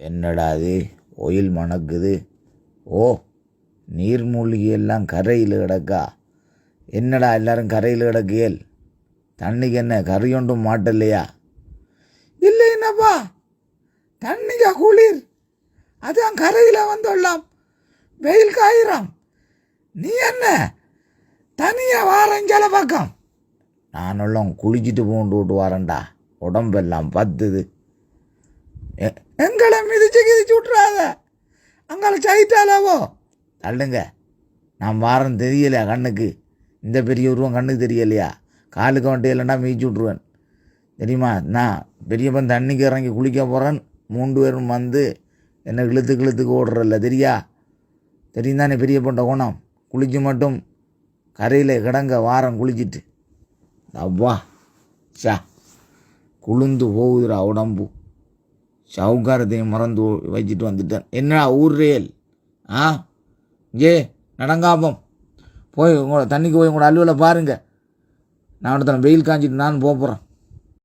என்னடா அது ஒயில் மணக்குது? ஓ, நீர்மூழ்கி எல்லாம் கரையில் கிடக்கா? என்னடா எல்லாரும் கரையில் கிடக்கியல்? தண்ணிக்கு என்ன கறி ஒன்றும் மாட்டலையா? இல்லை என்னப்பா, தண்ணிக்கா குளிர், அதான் கரையில் வந்துடலாம், வெயில் காயிறாம். நீ என்ன தனியாக வாரஞ்சல பக்கம்? நானெல்லாம் குளிச்சுட்டு போண்டு விட்டு வரேன்டா, உடம்பெல்லாம் பத்துது. எங்களை மிதிச்சு கிதிச்சு விட்றாத, அங்கே சைட்டாலாவோ. தள்ளுங்க, நான் வாரம் தெரியலையா கண்ணுக்கு? இந்த பெரிய உருவம் கண்ணுக்கு தெரியலையா? காலுக்கு வந்துட்டு இல்லைன்னா மீச்சு விட்ருவேன் தெரியுமா? நான் பெரியப்பன் தண்ணிக்கு இறங்கி குளிக்க போகிறேன், 3 பேரும் வந்து என்னை இழுத்துக்கு ஓடுறல்ல, தெரியும் தானே பெரியப்பன்ட்ட குணம். குளிச்சு மட்டும் கரையில் கிடங்க வாரம் குளிச்சுட்டு. அவ்வா ஷா, குளிந்து போகுதுடா உடம்பு. சவுக்காரத்தையும் மறந்து வச்சுட்டு வந்துட்டேன். என்னடா ஊர்றேல்? ஏ நடங்காப்பம் போய் உங்களோட தண்ணிக்கு போய் உங்களோட அலுவலை பாருங்கள். நான் ஒருத்தனை வெயில் காஞ்சிட்டு நான் போகிறேன்.